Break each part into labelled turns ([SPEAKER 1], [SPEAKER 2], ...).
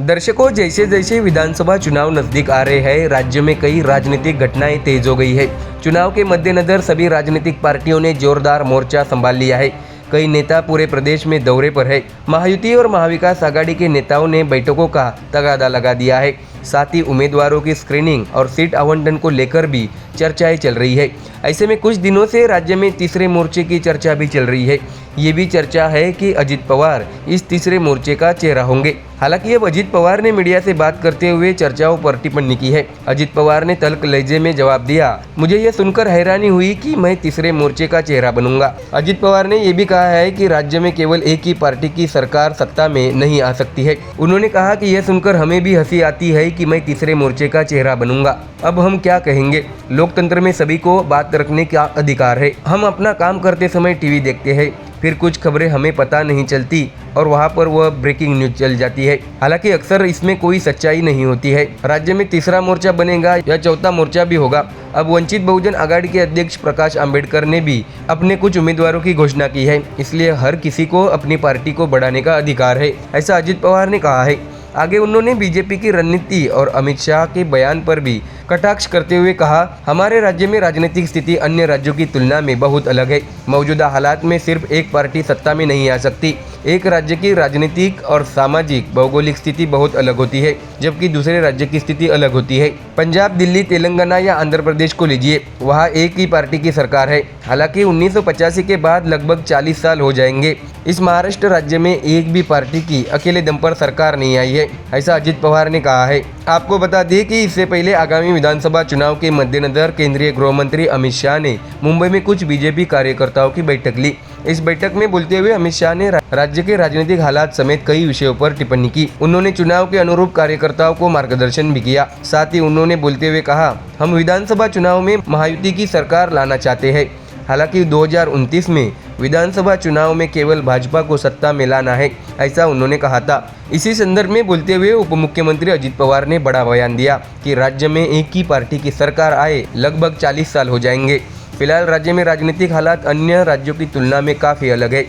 [SPEAKER 1] दर्शकों, जैसे जैसे विधानसभा चुनाव नजदीक आ रहे हैं, राज्य में कई राजनीतिक घटनाएं तेज हो गई है। चुनाव के मद्देनजर सभी राजनीतिक पार्टियों ने जोरदार मोर्चा संभाल लिया है। कई नेता पूरे प्रदेश में दौरे पर है। महायुति और महाविकास आघाड़ी के नेताओं ने बैठकों का तगादा लगा दिया है। साथ ही उम्मीदवारों की स्क्रीनिंग और सीट आवंटन को लेकर भी चर्चाएं चल रही है। ऐसे में कुछ दिनों से राज्य में तीसरे मोर्चे की चर्चा भी चल रही है। ये भी चर्चा है कि अजित पवार इस तीसरे मोर्चे का चेहरा होंगे। हालांकि अब अजित पवार ने मीडिया से बात करते हुए चर्चाओं पर टिप्पणी की है। अजित पवार ने तल्ख लहजे में जवाब दिया, मुझे यह सुनकर हैरानी हुई कि मैं तीसरे मोर्चे का चेहरा बनूंगा। अजित पवार ने यह भी कहा है कि राज्य में केवल एक ही पार्टी की सरकार सत्ता में नहीं आ सकती है। उन्होंने कहा कि यह सुनकर हमें भी हंसी आती है कि मैं तीसरे मोर्चे का चेहरा बनूंगा। अब हम क्या कहेंगे, लोकतंत्र में सभी को बात रखने का अधिकार है। हम अपना काम करते समय टीवी देखते हैं, फिर कुछ खबरें हमें पता नहीं चलती और वहां पर वह ब्रेकिंग न्यूज चल जाती है। हालांकि अक्सर इसमें कोई सच्चाई नहीं होती है। राज्य में तीसरा मोर्चा बनेगा या चौथा मोर्चा भी होगा। अब वंचित बहुजन आघाड़ी के अध्यक्ष प्रकाश आंबेडकर ने भी अपने कुछ उम्मीदवारों की घोषणा की है। इसलिए हर किसी को अपनी पार्टी को बढ़ाने का अधिकार है, ऐसा अजित पवार ने कहा है। आगे उन्होंने बीजेपी की रणनीति और अमित शाह के बयान पर भी कटाक्ष करते हुए कहा, हमारे राज्य में राजनीतिक स्थिति अन्य राज्यों की तुलना में बहुत अलग है। मौजूदा हालात में सिर्फ एक पार्टी सत्ता में नहीं आ सकती। एक राज्य की राजनीतिक और सामाजिक भौगोलिक स्थिति बहुत अलग होती है, जबकि दूसरे राज्य की स्थिति अलग होती है। पंजाब, दिल्ली, तेलंगाना या आंध्र प्रदेश को लीजिए, वहाँ एक ही पार्टी की सरकार है। हालांकि 1985 के बाद लगभग 40 साल हो जाएंगे। इस महाराष्ट्र राज्य में एक भी पार्टी की अकेले दम पर सरकार नहीं आई है, ऐसा अजित पवार ने कहा है। आपको बता दें कि इससे पहले आगामी विधानसभा चुनाव के मद्देनजर केंद्रीय गृह मंत्री अमित शाह ने मुंबई में कुछ बीजेपी कार्यकर्ताओं की बैठक ली। इस बैठक में बोलते हुए अमित शाह ने राज्य के राजनीतिक हालात समेत कई विषयों पर टिप्पणी की। उन्होंने चुनाव के अनुरूप कार्यकर्ताओं को मार्गदर्शन भी किया। साथ ही उन्होंने बोलते हुए कहा, हम विधानसभा चुनाव में महायुति की सरकार लाना चाहते हैं। हालांकि 2029 में विधानसभा चुनाव में केवल भाजपा को सत्ता में लाना है, ऐसा उन्होंने कहा था। इसी संदर्भ में बोलते हुए उप मुख्यमंत्री अजित पवार ने बड़ा बयान दिया कि राज्य में एक ही पार्टी की सरकार आए लगभग 40 साल हो जाएंगे। फिलहाल राज्य में राजनीतिक हालात अन्य राज्यों की तुलना में काफ़ी अलग है।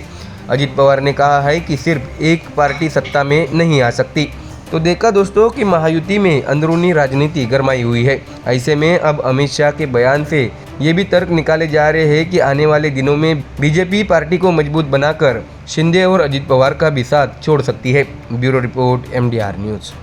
[SPEAKER 1] अजित पवार ने कहा है कि सिर्फ एक पार्टी सत्ता में नहीं आ सकती। तो देखा दोस्तों कि महायुति में अंदरूनी राजनीति गरमाई हुई है। ऐसे में अब अमित शाह के बयान से ये भी तर्क निकाले जा रहे हैं कि आने वाले दिनों में बीजेपी पार्टी को मजबूत बनाकर शिंदे और अजित पवार का भी साथ छोड़ सकती है। Bureau report, MDR news.